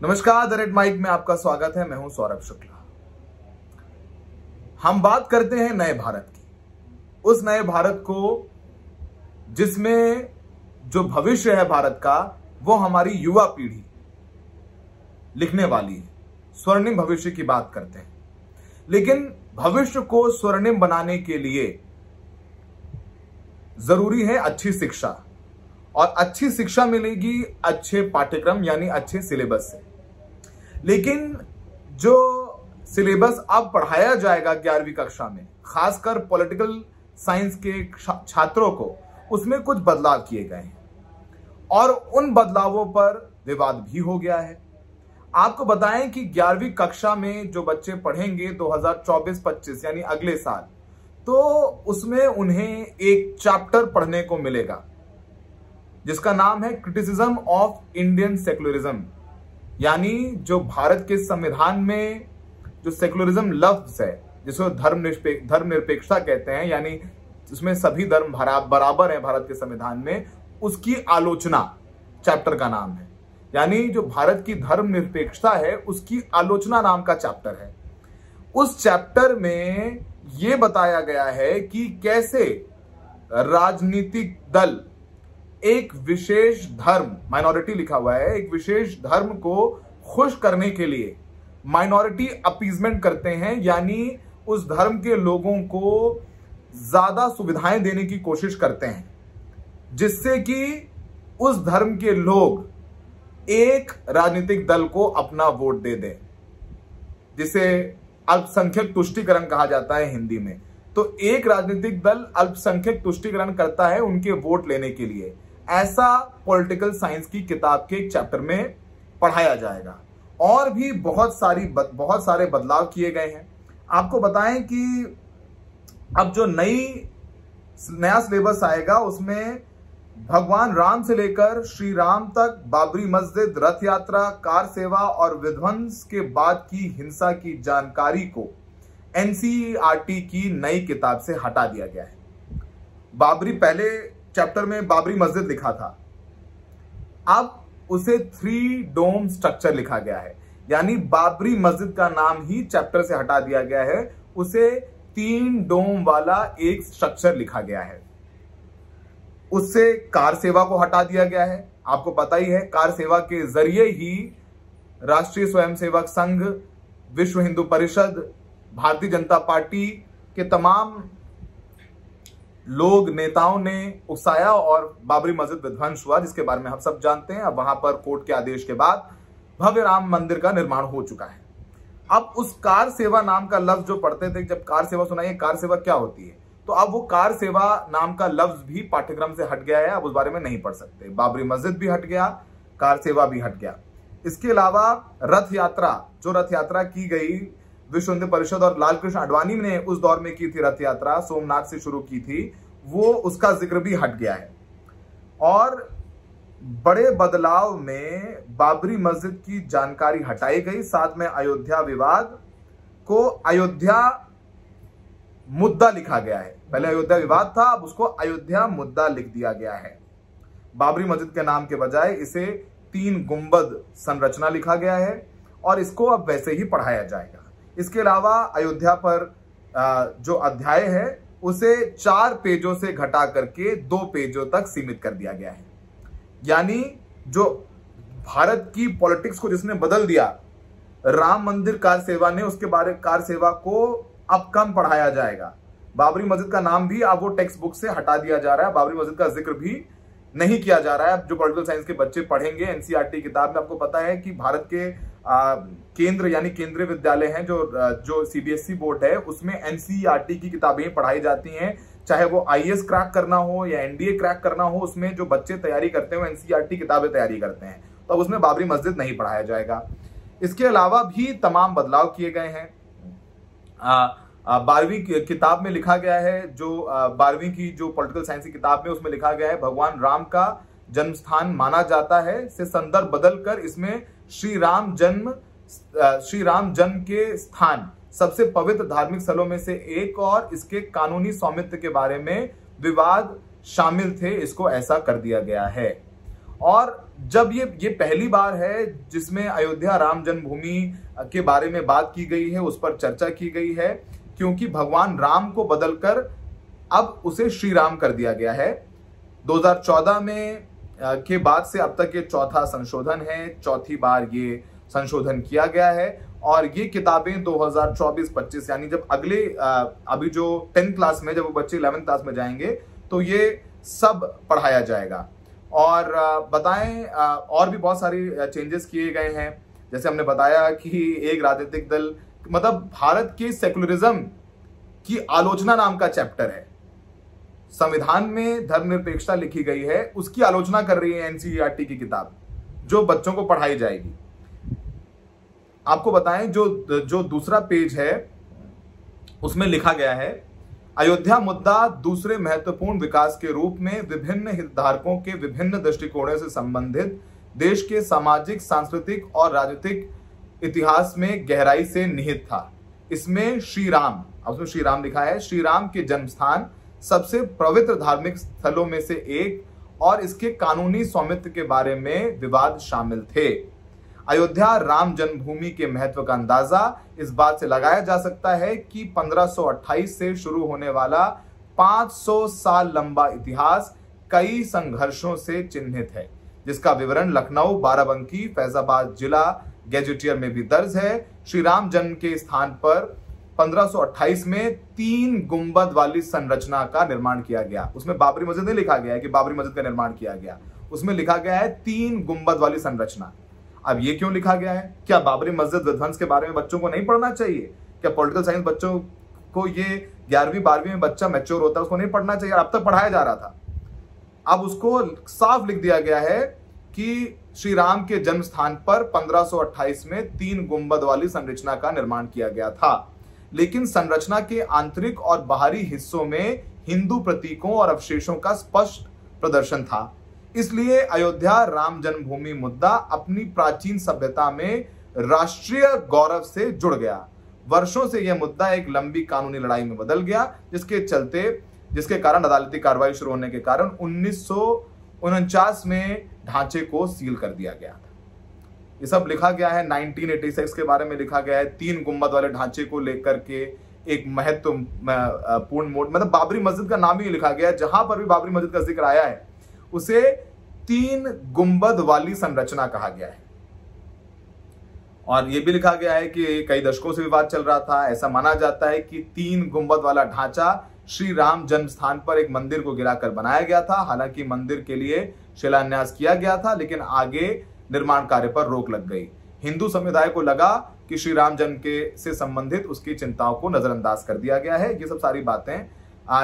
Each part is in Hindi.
नमस्कार, द रेड माइक में आपका स्वागत है। मैं हूं सौरभ शुक्ला। हम बात करते हैं नए भारत की, उस नए भारत को जिसमें जो भविष्य है भारत का वो हमारी युवा पीढ़ी लिखने वाली है। स्वर्णिम भविष्य की बात करते हैं, लेकिन भविष्य को स्वर्णिम बनाने के लिए जरूरी है अच्छी शिक्षा, और अच्छी शिक्षा मिलेगी अच्छे पाठ्यक्रम यानी अच्छे सिलेबस से। लेकिन जो सिलेबस अब पढ़ाया जाएगा 11वीं कक्षा में, खासकर पॉलिटिकल साइंस के छात्रों को, उसमें कुछ बदलाव किए गए हैं और उन बदलावों पर विवाद भी हो गया है। आपको बताएं कि 11वीं कक्षा में जो बच्चे पढ़ेंगे 2024-25 यानी अगले साल, तो उसमें उन्हें एक चैप्टर पढ़ने को मिलेगा जिसका नाम है क्रिटिसिज्म ऑफ इंडियन सेक्युलरिज्म, यानी जो भारत के संविधान में जो सेक्युलरिज्म लफ्ज है, जिसको धर्मनिरपेक्षता कहते हैं, यानी उसमें सभी धर्म बराबर है भारत के संविधान में, उसकी आलोचना चैप्टर का नाम है। यानी जो भारत की धर्मनिरपेक्षता है उसकी आलोचना नाम का चैप्टर है। उस चैप्टर में यह बताया गया है कि कैसे राजनीतिक दल एक विशेष धर्म, माइनॉरिटी लिखा हुआ है, एक विशेष धर्म को खुश करने के लिए माइनॉरिटी अपीजमेंट करते हैं, यानी उस धर्म के लोगों को ज्यादा सुविधाएं देने की कोशिश करते हैं, जिससे कि उस धर्म के लोग एक राजनीतिक दल को अपना वोट दे दें, जिसे अल्पसंख्यक तुष्टीकरण कहा जाता है हिंदी में। तो एक राजनीतिक दल अल्पसंख्यक तुष्टीकरण करता है उनके वोट लेने के लिए। ऐसा पॉलिटिकल साइंस की किताब के एक चैप्टर में पढ़ाया जाएगा। और भी बहुत सारे बदलाव किए गए हैं। आपको बताएं कि अब जो नया सिलेबस आएगा उसमें भगवान राम से लेकर श्री राम तक बाबरी मस्जिद, रथ यात्रा, कार सेवा और विध्वंस के बाद की हिंसा की जानकारी को एनसीईआरटी की नई किताब से हटा दिया गया है। पहले चैप्टर में बाबरी मस्जिद लिखा था, अब उसे 3 डोम स्ट्रक्चर लिखा गया है, यानी बाबरी मस्जिद का नाम ही चैप्टर से हटा दिया गया है, उसे 3 डोम वाला एक स्ट्रक्चर लिखा गया है। उससे कार सेवा को हटा दिया गया है। आपको पता ही है, कार सेवा के जरिए ही राष्ट्रीय स्वयंसेवक संघ, विश्व हिंदू परिषद, भारतीय जनता पार्टी के तमाम लोग, नेताओं ने उकसाया और बाबरी मस्जिद विध्वंस हुआ, जिसके बारे में हम सब जानते हैं। अब वहां पर कोर्ट के आदेश के बाद भव्य राम मंदिर का निर्माण हो चुका है। अब उस कार सेवा नाम का लफ्ज जो पढ़ते थे, जब कार सेवा सुनाइए कार सेवा क्या होती है, तो अब वो कार सेवा नाम का लफ्ज भी पाठ्यक्रम से हट गया है। अब उस बारे में नहीं पढ़ सकते। बाबरी मस्जिद भी हट गया, कार सेवा भी हट गया। इसके अलावा रथ यात्रा, जो रथ यात्रा की गई विश्व हिंदू परिषद और लाल कृष्ण आडवाणी ने उस दौर में की थी, रथ यात्रा सोमनाथ से शुरू की थी, वो उसका जिक्र भी हट गया है। और बड़े बदलाव में बाबरी मस्जिद की जानकारी हटाई गई। साथ में अयोध्या विवाद को अयोध्या मुद्दा लिखा गया है। पहले अयोध्या विवाद था, अब उसको अयोध्या मुद्दा लिख दिया गया है। बाबरी मस्जिद के नाम के बजाय इसे 3 गुंबद संरचना लिखा गया है और इसको अब वैसे ही पढ़ाया जाएगा। इसके अलावा अयोध्या पर जो अध्याय है उसे 4 पेजों से घटा करके 2 पेजों तक सीमित कर दिया गया है। यानी जो भारत की पॉलिटिक्स को जिसने बदल दिया, राम मंदिर कार सेवा ने, उसके बारे कार सेवा को अब कम पढ़ाया जाएगा। बाबरी मस्जिद का नाम भी अब वो टेक्स्ट बुक से हटा दिया जा रहा है। बाबरी मस्जिद का जिक्र भी नहीं किया जा रहा है। अब जो पॉलिटिकल साइंस के बच्चे पढ़ेंगे एनसीईआरटी किताब में, आपको पता है कि भारत के केंद्र यानी केंद्रीय विद्यालय हैं, जो सीबीएसई बोर्ड है, उसमें एनसीईआरटी की किताबें पढ़ाई जाती हैं। चाहे वो आईएएस क्रैक करना हो या एनडीए क्रैक करना हो, उसमें जो बच्चे तैयारी करते हैं वो एनसीईआरटी किताबें तैयारी करते हैं। तो अब उसमें बाबरी मस्जिद नहीं पढ़ाया जाएगा। इसके अलावा भी तमाम बदलाव किए गए हैं। 12वीं किताब में लिखा गया है, जो 12वीं की जो पॉलिटिकल साइंस की किताब में, उसमें लिखा गया है भगवान राम का जन्म स्थान माना जाता है से संदर्भ बदलकर इसमें श्री राम जन्म के स्थान सबसे पवित्र धार्मिक स्थलों में से एक और इसके कानूनी स्वामित्व के बारे में विवाद शामिल थे, इसको ऐसा कर दिया गया है। और जब ये पहली बार है जिसमें अयोध्या राम जन्मभूमि के बारे में बात की गई है, उस पर चर्चा की गई है, क्योंकि भगवान राम को बदलकर अब उसे श्री राम कर दिया गया है। 2014 में के बाद से अब तक ये चौथा संशोधन है, चौथी बार ये संशोधन किया गया है। और ये किताबें 2024-25 यानी जब अगले अभी जो 10th क्लास में, जब वो बच्चे 11th क्लास में जाएंगे तो ये सब पढ़ाया जाएगा। और बताएं और भी बहुत सारी चेंजेस किए गए हैं। जैसे हमने बताया कि एक राजनीतिक दल, मतलब भारत के सेकुलरिज्म की आलोचना नाम का चैप्टर है, संविधान में धर्मनिरपेक्षता लिखी गई है, उसकी आलोचना कर रही है एनसीईआरटी की किताब, जो बच्चों को पढ़ाई जाएगी। आपको बताएं जो दूसरा पेज है उसमें लिखा गया है, अयोध्या मुद्दा दूसरे महत्वपूर्ण विकास के रूप में विभिन्न हितधारकों के विभिन्न दृष्टिकोणों से संबंधित देश के सामाजिक, सांस्कृतिक और राजनीतिक इतिहास में गहराई से निहित था। इसमें श्री राम, अब उसमें श्री राम लिखा है, श्री राम के जन्म स्थान सबसे पवित्र धार्मिक स्थलों में से एक और इसके कानूनी स्वामित्व के बारे में विवाद शामिल थे। अयोध्या राम जन्मभूमि के महत्व का अंदाजा इस बात से लगाया जा सकता है कि 1528 से शुरू होने वाला 500 साल लंबा इतिहास कई संघर्षों से चिन्हित है, जिसका विवरण लखनऊ, बाराबंकी, फैजाबाद जिला गैजेटियर में भी दर्ज है। श्री राम जन्म के स्थान पर 1528 में 3 गुंबद वाली संरचना का निर्माण किया गया। उसमें बाबरी मस्जिद नहीं लिखा गया है कि बाबरी मस्जिद का निर्माण किया गया, उसमें लिखा गया है 3 गुंबद वाली संरचना। अब ये क्यों लिखा गया है? क्या बाबरी मस्जिद विध्वंस के बारे में बच्चों को नहीं पढ़ना चाहिए? क्या पॉलिटिकल साइंस बच्चों को, ये 11वीं 12वीं में बच्चा मैच्योर होता है, उसको नहीं पढ़ना चाहिए? अब तक पढ़ाया जा रहा था, अब उसको साफ लिख दिया गया है कि श्री राम के जन्म स्थान पर 1528 में 3 गुंबद वाली संरचना का निर्माण किया गया था। लेकिन संरचना के आंतरिक और बाहरी हिस्सों में हिंदू प्रतीकों और अवशेषों का स्पष्ट प्रदर्शन था। इसलिए अयोध्या राम जन्मभूमि मुद्दा अपनी प्राचीन सभ्यता में राष्ट्रीय गौरव से जुड़ गया। वर्षों से यह मुद्दा एक लंबी कानूनी लड़ाई में बदल गया, जिसके कारण अदालती कार्रवाई शुरू होने के कारण 1949 में ढांचे को सील कर दिया गया था। ये सब लिखा गया है 1986 के बारे में लिखा गया है। 3 गुंबद वाले ढांचे को लेकर के एक महत्वपूर्ण मोड़, मतलब बाबरी मस्जिद का नाम ही लिखा गया है, जहां पर भी बाबरी मस्जिद का जिक्र आया है उसे 3 गुंबद वाली संरचना कहा गया है। और यह भी लिखा गया है कि कई दशकों से विवाद चल रहा था। ऐसा माना जाता है कि 3 गुंबद वाला ढांचा श्री राम जन्म स्थान पर एक मंदिर को गिराकर बनाया गया था। हालांकि मंदिर के लिए शिलान्यास किया गया था, लेकिन आगे निर्माण कार्य पर रोक लग गई। हिंदू समुदाय को लगा कि श्री राम जन्म के से संबंधित उसकी चिंताओं को नजरअंदाज कर दिया गया है। ये सब सारी बातें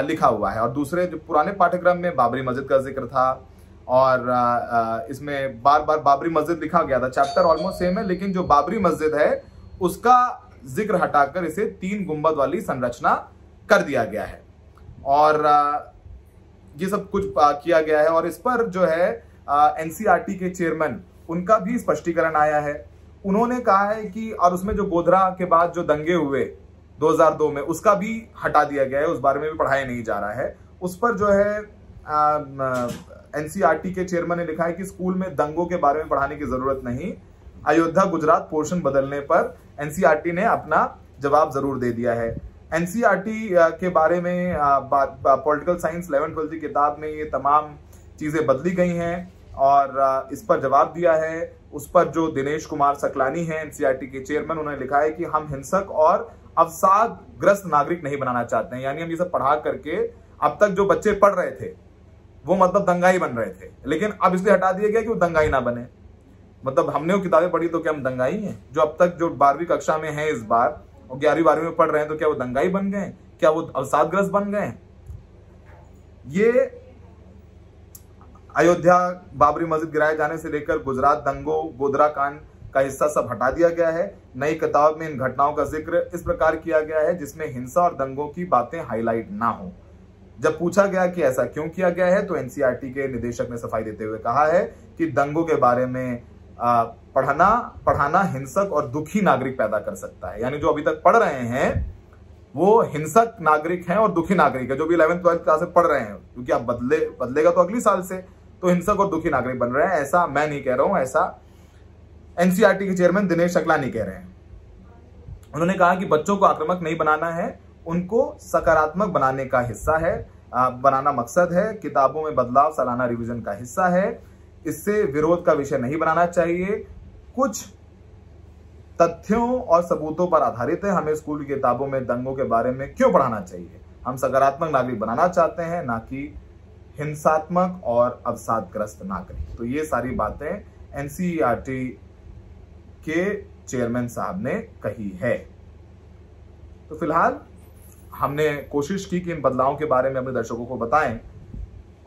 लिखा हुआ है। और दूसरे जो पुराने पाठ्यक्रम में बाबरी मस्जिद का जिक्र था, और इसमें बार बार बाबरी मस्जिद लिखा गया था। चैप्टर ऑलमोस्ट सेम है, लेकिन जो बाबरी मस्जिद है उसका जिक्र हटाकर इसे 3 गुंबद वाली संरचना कर दिया गया है। और ये सब कुछ किया गया है। और इस पर जो है एनसीईआरटी के चेयरमैन, उनका भी स्पष्टीकरण आया है। उन्होंने कहा है कि, और उसमें जो गोधरा के बाद जो दंगे हुए 2002 में, उसका भी हटा दिया गया है, उस बारे में भी पढ़ाया नहीं जा रहा है। उस पर जो है एनसीईआरटी के चेयरमैन ने लिखा है कि स्कूल में दंगों के बारे में पढ़ाने की जरूरत नहीं। अयोध्या गुजरात पोर्शन बदलने पर एनसीईआरटी ने अपना जवाब जरूर दे दिया है। एनसीईआरटी के बारे में पॉलिटिकल साइंस 11th-12th की किताब में ये तमाम चीजें बदली गई हैं और इस पर जवाब दिया है। उस पर जो दिनेश कुमार सकलानी है एनसीईआरटी के चेयरमैन, उन्होंने लिखा है कि हम हिंसक और अवसादग्रस्त नागरिक नहीं बनाना चाहते हैं। यानी हम ये सब पढ़ा करके, अब तक जो बच्चे पढ़ रहे थे वो मतलब दंगाई बन रहे थे, लेकिन अब इसलिए हटा दिया गया कि वो दंगाई ना बने। मतलब हमने वो किताबें पढ़ी तो क्या हम दंगाई हैं? जो अब तक जो 12वीं कक्षा में है इस बार और 11वीं 12वीं में पढ़ रहे हैं, तो क्या वो दंगाई बन गए? क्या वो अवसादग्रस्त बन गए? ये अयोध्या बाबरी मस्जिद गिराए जाने से लेकर गुजरात दंगों, गोधरा कांड का हिस्सा सब हटा दिया गया है। नई किताब में इन घटनाओं का जिक्र इस प्रकार किया गया है जिसमें हिंसा और दंगों की बातें हाईलाइट ना हो। जब पूछा गया कि ऐसा क्यों किया गया है, तो एनसीईआरटी के निदेशक ने सफाई देते हुए कहा है कि दंगों के बारे में पढ़ाना हिंसक और दुखी नागरिक पैदा कर सकता है। यानी जो अभी तक पढ़ रहे हैं वो हिंसक नागरिक हैं और दुखी नागरिक है, जो भी 11th-12th क्लास में पढ़ रहे हैं, क्योंकि अब बदलेगा तो अगली साल से। तो हिंसक और दुखी नागरिक बन रहे हैं। ऐसा मैं नहीं कह रहा हूं, ऐसा एनसीईआरटी के चेयरमैन दिनेश शकलानी कह रहे हैं। उन्होंने कहा कि बच्चों को आक्रामक नहीं बनाना है, उनको सकारात्मक बनाने का हिस्सा है, बनाना मकसद है। किताबों में बदलाव सालाना रिवीजन का हिस्सा है, इससे विरोध का विषय नहीं बनाना चाहिए, कुछ तथ्यों और सबूतों पर आधारित है। हमें स्कूल की किताबों में दंगों के बारे में क्यों पढ़ाना चाहिए? हम सकारात्मक नागरिक बनाना चाहते हैं, ना कि हिंसात्मक और अवसादग्रस्त नागरिक। तो ये सारी बातें एनसीईआरटी के चेयरमैन साहब ने कही है। तो फिलहाल हमने कोशिश की कि इन बदलावों के बारे में अपने दर्शकों को बताएं,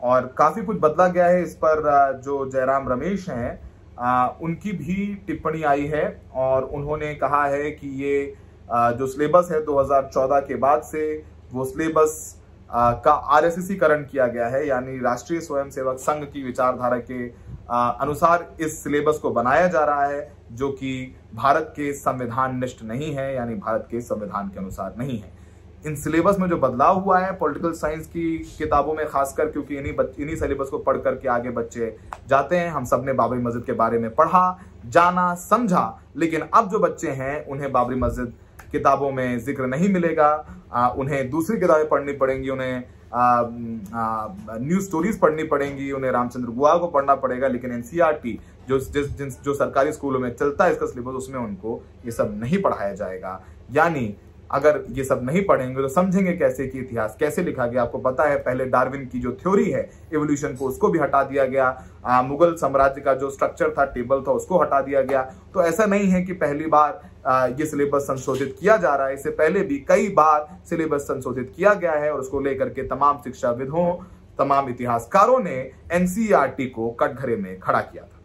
और काफी कुछ बदला गया है। इस पर जो जयराम रमेश हैं उनकी भी टिप्पणी आई है, और उन्होंने कहा है कि ये जो सिलेबस है 2014 के बाद से वो सिलेबस का आरएसएसीकरण किया गया है, यानी राष्ट्रीय स्वयंसेवक संघ की विचारधारा के अनुसार इस सिलेबस को बनाया जा रहा है, जो कि भारत के संविधान निष्ठ नहीं है, यानी भारत के संविधान के अनुसार नहीं है। इन सिलेबस में जो बदलाव हुआ है पॉलिटिकल साइंस की किताबों में खासकर, क्योंकि इन्हीं सिलेबस को पढ़ करके आगे बच्चे जाते हैं। हम सब ने बाबरी मस्जिद के बारे में पढ़ा, जाना, समझा, लेकिन अब जो बच्चे हैं उन्हें बाबरी मस्जिद किताबों में जिक्र नहीं मिलेगा। उन्हें दूसरी किताबें पढ़नी पड़ेंगी, उन्हें न्यूज स्टोरीज पढ़नी पड़ेंगी, उन्हें रामचंद्र गुहा को पढ़ना पड़ेगा। लेकिन एनसीईआरटी जो सरकारी स्कूलों में चलता है इसका सिलेबस, उसमें उनको ये सब नहीं पढ़ाया जाएगा। यानी अगर ये सब नहीं पढ़ेंगे तो समझेंगे कैसे कि इतिहास कैसे लिखा गया। आपको पता है पहले डार्विन की जो थ्योरी है इवोल्यूशन को, उसको भी हटा दिया गया। मुगल साम्राज्य का जो स्ट्रक्चर था, टेबल था, उसको हटा दिया गया। तो ऐसा नहीं है कि पहली बार ये सिलेबस संशोधित किया जा रहा है, इससे पहले भी कई बार सिलेबस संशोधित किया गया है, और उसको लेकर के तमाम शिक्षाविदों, तमाम इतिहासकारों ने एनसीईआरटी को कटघरे में खड़ा किया था।